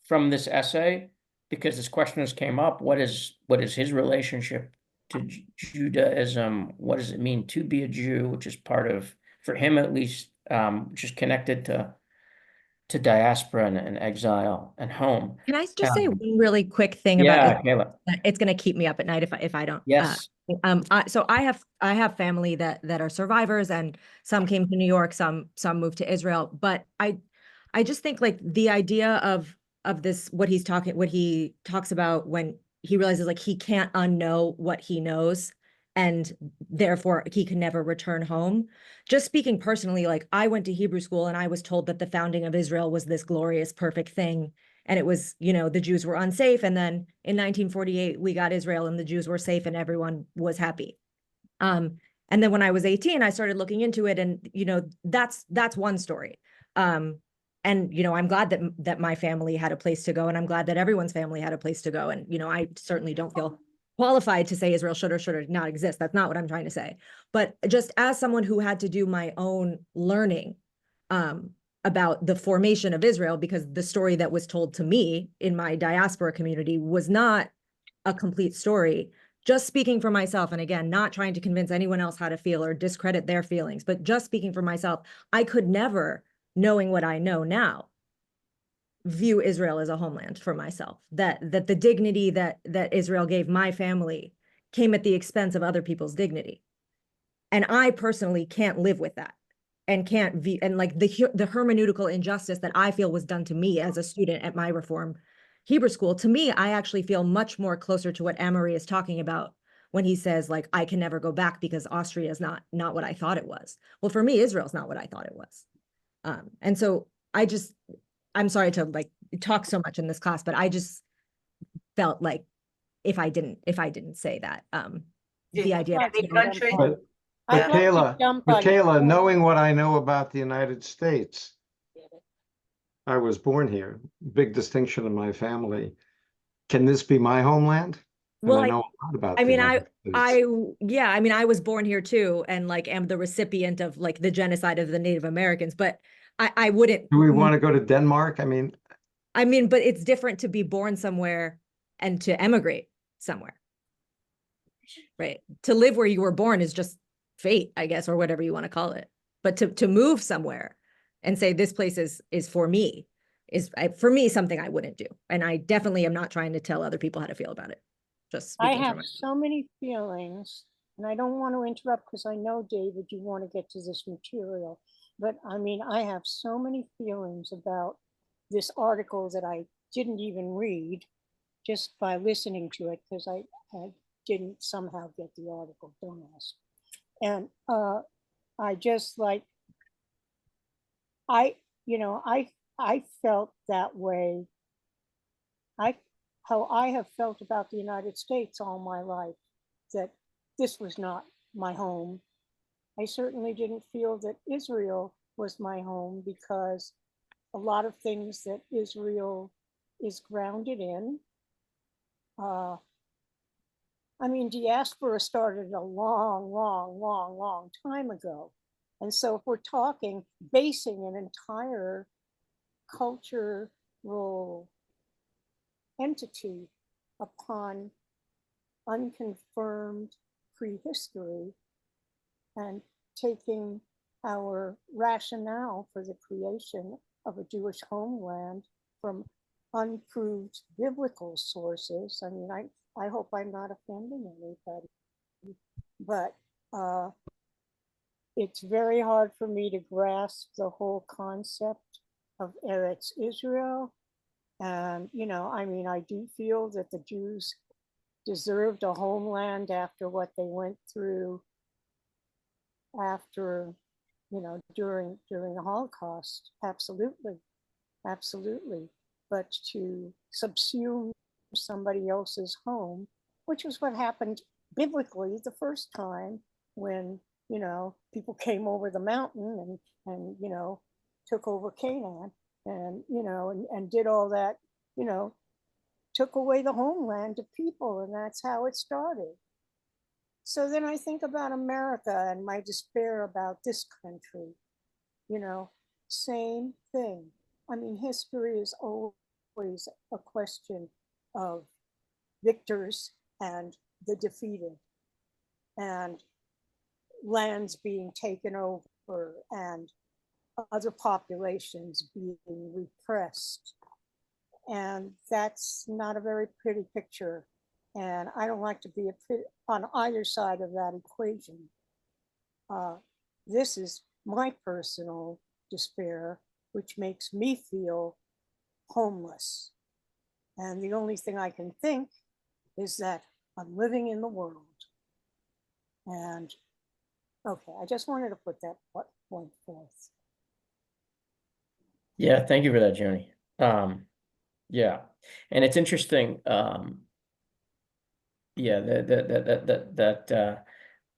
from this essay, because this question has came up, what is his relationship to Judaism? What does it mean to be a Jew, which is part of, for him at least, which is connected to diaspora and exile and home. Can I just say one really quick thing Yeah, about Kayla. it's going to keep me up at night if I don't. Yes. So I have family that are survivors, and some came to New York, some moved to Israel. But I just think like the idea of this, what he talks about when he realizes like he can't unknow what he knows, and therefore he can never return home. Just speaking personally, like I went to Hebrew school and I was told that the founding of Israel was this glorious, perfect thing. And it was, the Jews were unsafe. And then in 1948, we got Israel and the Jews were safe and everyone was happy. And then when I was 18, I started looking into it, and, that's one story. And, I'm glad that my family had a place to go, and I'm glad that everyone's family had a place to go. And, I certainly don't feel qualified to say Israel should or should not exist. That's not what I'm trying to say. But just as someone who had to do my own learning, about the formation of Israel, because the story that was told to me in my diaspora community was not a complete story. Just speaking for myself, and again, not trying to convince anyone else how to feel or discredit their feelings, but just speaking for myself, I could never, knowing what I know now, view Israel as a homeland for myself. That the dignity that Israel gave my family came at the expense of other people's dignity. And I personally can't live with that. And can't be, and like the hermeneutical injustice that I feel was done to me as a student at my Reform Hebrew school, to me, I actually feel much more closer to what Amory is talking about when he says, like, I can never go back because Austria is not what I thought it was. Well, for me, Israel's not what I thought it was. And so I'm sorry to like talk so much in this class, but I just felt like if I didn't say that, the idea Like the that, country. But I'd like to Kayla, jump but on Kayla, your- knowing what I know about the United States, I was born here, big distinction in my family. Can this be my homeland? And well, I know a lot about I the mean, United States. I mean, I was born here too, and like am the recipient of like the genocide of the Native Americans, but I wouldn't. Do we want to go to Denmark? I mean, But it's different to be born somewhere and to emigrate somewhere, right? To live where you were born is just fate, I guess, or whatever you want to call it. But to move somewhere and say this place is for me is for me something I wouldn't do, and I definitely am not trying to tell other people how to feel about it. Just I speaking for have myself. so many feelings, and I don't want to interrupt because I know, David, you want to get to this material. But I mean, I have so many feelings about this article that I didn't even read just by listening to it because I didn't somehow get the article. Don't ask. And I just like, I felt that way. How I have felt about the United States all my life, that this was not my home. I certainly didn't feel that Israel was my home because a lot of things that Israel is grounded in. I mean, diaspora started a long time ago. And so if we're talking basing an entire cultural entity upon unconfirmed prehistory and taking our rationale for the creation of a Jewish homeland from unproved biblical sources. I mean, I hope I'm not offending anybody, but it's very hard for me to grasp the whole concept of Eretz Israel. And, I mean, I do feel that the Jews deserved a homeland after what they went through after, during the Holocaust. Absolutely. But to subsume somebody else's home, which was what happened biblically the first time when, people came over the mountain and took over Canaan and, and did all that, took away the homeland of people, and that's how it started. So then I think about America and my despair about this country, same thing. I mean, history is old always a question of victors and the defeated, and lands being taken over and other populations being repressed. And that's not a very pretty picture. And I don't like to be on either side of that equation. This is my personal despair, which makes me feel homeless. And the only thing I can think is that I'm living in the world. And okay, I just wanted to put that point forth. Yeah, thank you for that, Joni. Yeah, and it's interesting. Yeah,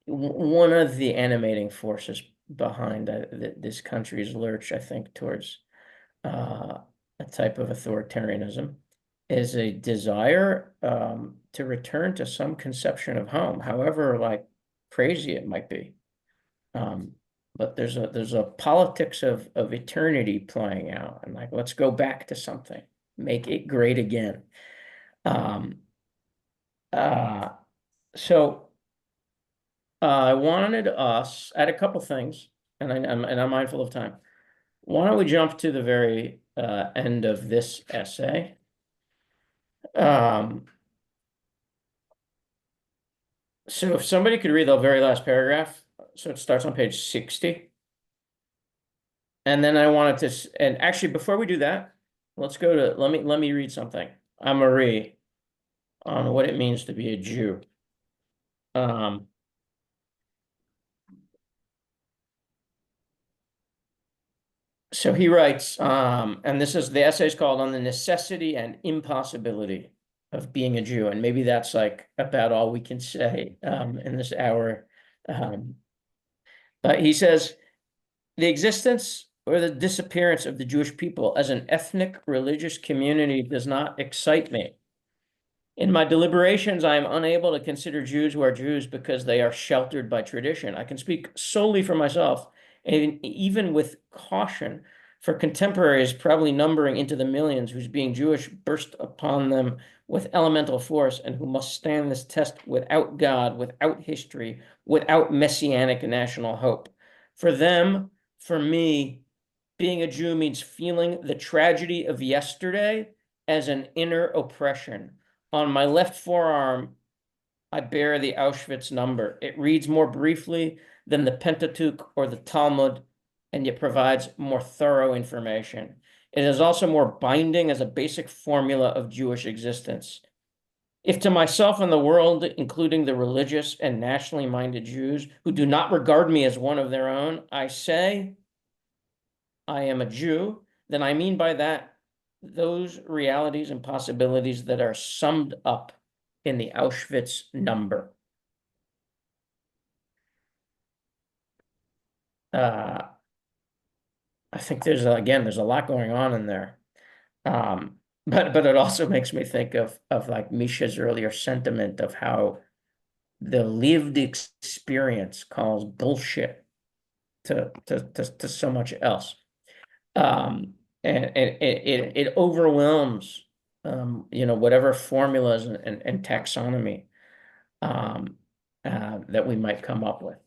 one of the animating forces behind this country's lurch, I think, towards a type of authoritarianism is a desire to return to some conception of home, however like crazy it might be. But there's a politics of eternity playing out, and like, let's go back to something, make it great again. So I wanted us add a couple things, and I'm mindful of time. Why don't we jump to the very end of this essay? So if somebody could read the very last paragraph, so it starts on page 60. And then I wanted to, and actually before we do that, let's go to, let me read something. Marie on what it means to be a Jew. So he writes, and this is the essay is called On the Necessity and Impossibility of Being a Jew. And maybe that's like about all we can say in this hour. But he says, the existence or the disappearance of the Jewish people as an ethnic religious community does not excite me. In my deliberations, I am unable to consider Jews who are Jews because they are sheltered by tradition. I can speak solely for myself, and even with caution, for contemporaries probably numbering into the millions whose being Jewish burst upon them with elemental force and who must stand this test without God, without history, without messianic national hope. For them, for me, being a Jew means feeling the tragedy of yesterday as an inner oppression. On my left forearm, I bear the Auschwitz number. It reads more briefly than the Pentateuch or the Talmud, and yet provides more thorough information. It is also more binding as a basic formula of Jewish existence. If to myself and the world, including the religious and nationally minded Jews who do not regard me as one of their own, I say I am a Jew, then I mean by that those realities and possibilities that are summed up in the Auschwitz number. I think there's a lot going on in there. But it also makes me think of like Misha's earlier sentiment of how the lived experience calls bullshit to so much else. And it overwhelms whatever formulas and taxonomy that we might come up with.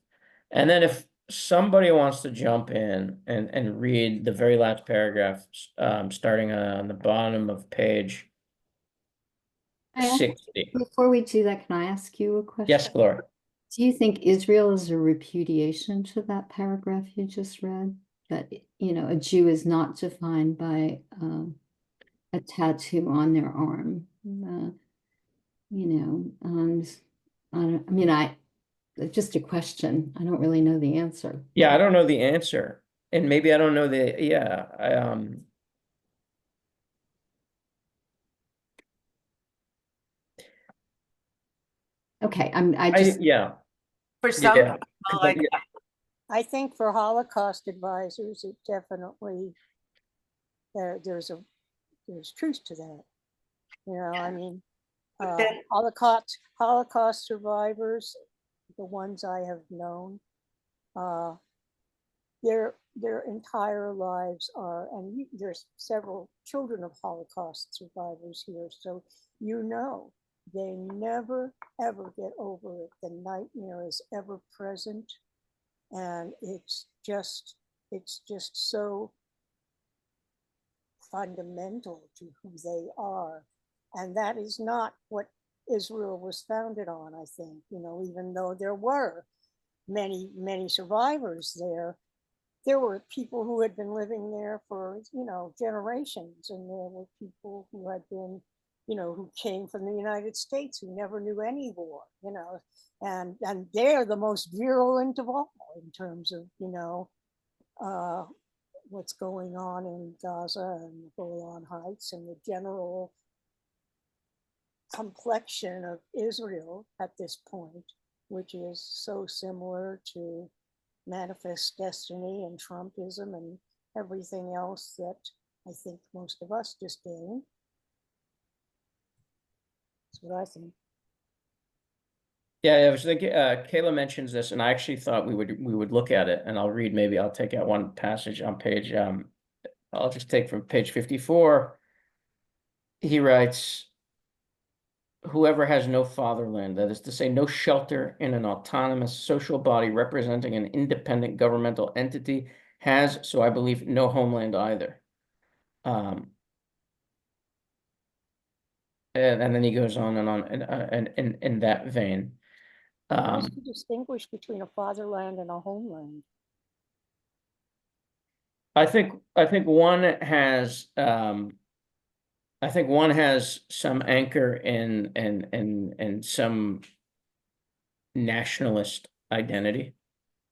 And then if somebody wants to jump in and read the very last paragraph, starting on the bottom of page I ask- 60. Before we do that, can I ask you a question? Yes, Gloria. Do you think Israel is a repudiation to that paragraph you just read? That, a Jew is not defined by a tattoo on their arm. Just a question. I don't really know the answer. Yeah, I don't know the answer. And maybe I don't know Okay, yeah. For some Yeah. people, like, I think for Holocaust advisors, it definitely, there's truth to that. I mean, then- Holocaust survivors, the ones I have known, their entire lives are, and there's several children of Holocaust survivors here, so you know they never ever get over it. The nightmare is ever present, and it's just so fundamental to who they are. And that is not what Israel was founded on, I think, even though there were many survivors there. There were people who had been living there for, generations, and there were people who had been, who came from the United States who never knew any war, and they're the most virulent of all in terms of, what's going on in Gaza and the Golan Heights and the general complexion of Israel at this point, which is so similar to Manifest Destiny and Trumpism and everything else that I think most of us disdain. That's what I think. Yeah, I was thinking, Kayla mentions this, and I actually thought we would look at it, and I'll take out one passage on page, I'll just take from page 54. He writes, whoever has no fatherland, that is to say, no shelter in an autonomous social body representing an independent governmental entity, has, so I believe, no homeland either. And then he goes on and on, and in that vein. How do you distinguish between a fatherland and a homeland? I think one has some anchor in some nationalist identity,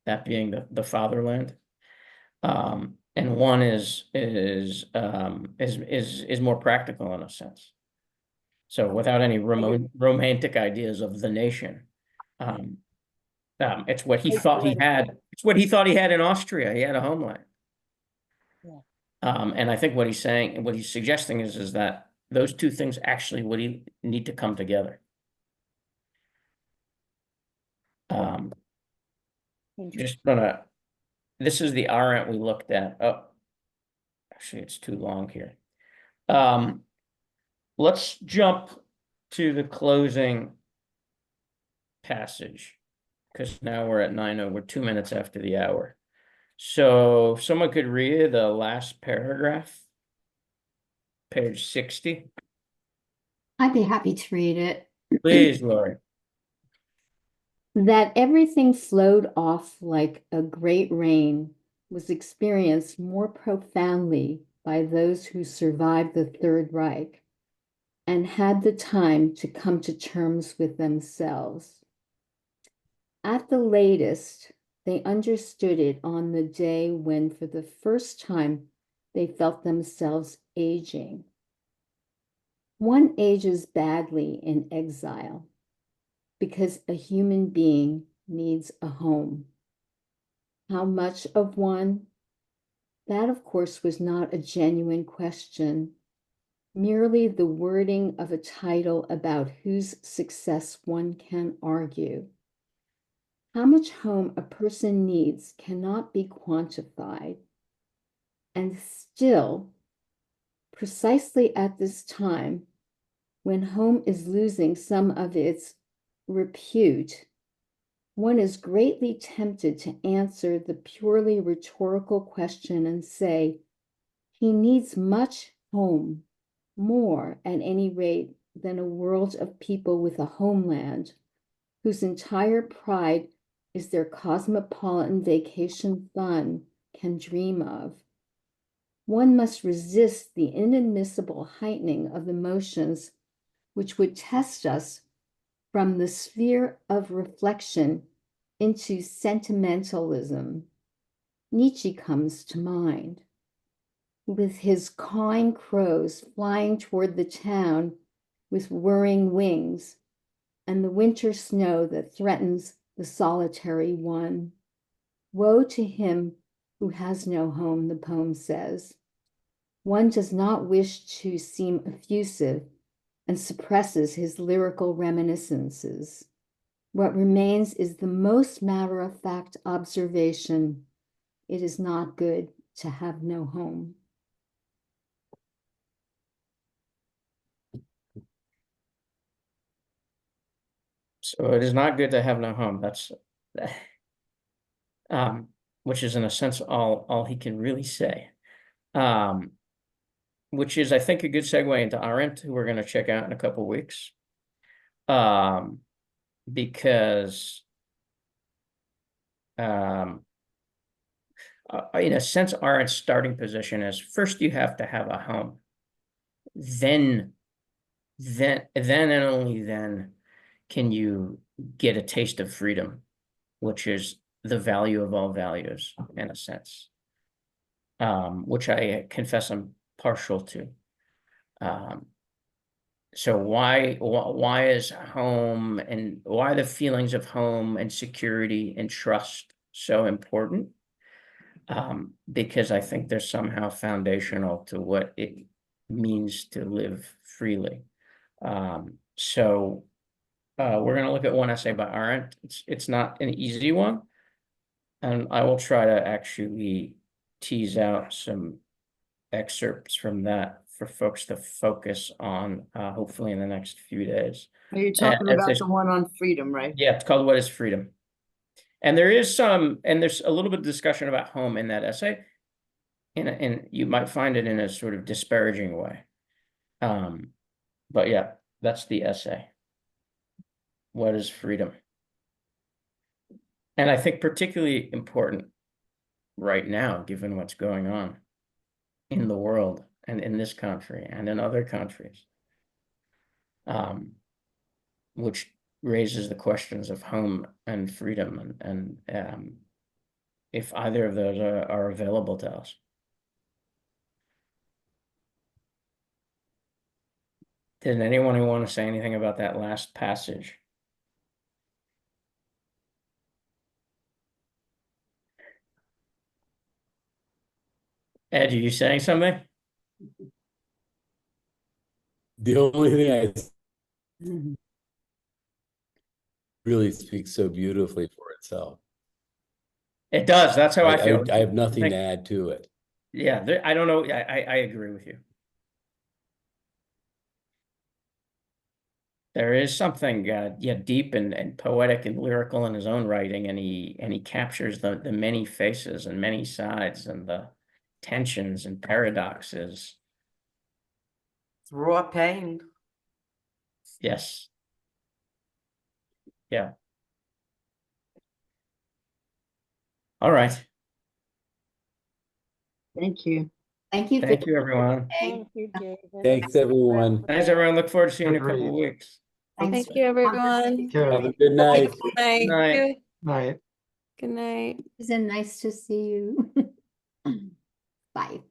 that being the fatherland. And one is more practical in a sense. So without any romantic ideas of the nation. It's what he thought he had. It's what he thought he had in Austria. He had a homeland. Yeah. And I think what he's saying and what he's suggesting is that those two things actually would need to come together. Just gonna, this is the Arendt we looked at. Oh, actually, it's too long here. Let's jump to the closing passage, because now we're at 9:00. We're 2 minutes after the hour. So someone could read the last paragraph, page 60. I'd be happy to read it. Please, Lori. That everything flowed off like a great rain was experienced more profoundly by those who survived the Third Reich and had the time to come to terms with themselves. At the latest, they understood it on the day when, for the first time, they felt themselves aging. One ages badly in exile because a human being needs a home. How much of one? That, of course, was not a genuine question, merely the wording of a title about whose success one can argue. How much home a person needs cannot be quantified. And still, precisely at this time, when home is losing some of its repute, one is greatly tempted to answer the purely rhetorical question and say, he needs much home, more at any rate than a world of people with a homeland, whose entire pride is their cosmopolitan vacation fun can dream of. One must resist the inadmissible heightening of emotions which would test us from the sphere of reflection into sentimentalism. Nietzsche comes to mind, with his cawing crows flying toward the town with whirring wings, and the winter snow that threatens the solitary one. Woe to him who has no home, the poem says. One does not wish to seem effusive and suppresses his lyrical reminiscences. What remains is the most matter-of-fact observation. it is not good to have no home. So it is not good to have no home. That's which is in a sense all he can really say. Which is, I think, a good segue into Arendt, who we're going to check out in a couple weeks. Because in a sense, Arendt's starting position is first you have to have a home. Then and only then can you get a taste of freedom, which is the value of all values, in a sense. Which I confess I'm partial to. So why is home and why the feelings of home and security and trust so important? Because I think they're somehow foundational to what it means to live freely. So we're going to look at one essay by Arendt. It's not an easy one, and I will try to actually tease out some excerpts from that for folks to focus on, hopefully in the next few days. Are you talking if about there's- the one on freedom, right? Yeah, it's called What is Freedom? And there's a little bit of discussion about home in that essay. And you might find it in a sort of disparaging way. But yeah, that's the essay. What is freedom? And I think particularly important right now, given what's going on in the world and in this country and in other countries, which raises the questions of home and freedom and if either of those are available to us. Did anyone want to say anything about that last passage? Ed, are you saying something? The only thing really speaks so beautifully for itself. It does. That's how I feel. I have nothing think- to add to it. Yeah, I don't know. I agree with you. There is something deep and poetic and lyrical in his own writing, and he captures the many faces and many sides and the tensions and paradoxes. It's raw pain. Yes. Yeah. All right. Thank you. Thank you. Thank you, everyone. Thank you, David. Thanks, everyone. Thanks, everyone. Look forward to seeing you in a couple of Agreed. weeks. Thanks Thank you, everyone. Take care. Have a good night. Good night. Night. Good- Night. Good night. It's nice to see you. Bye.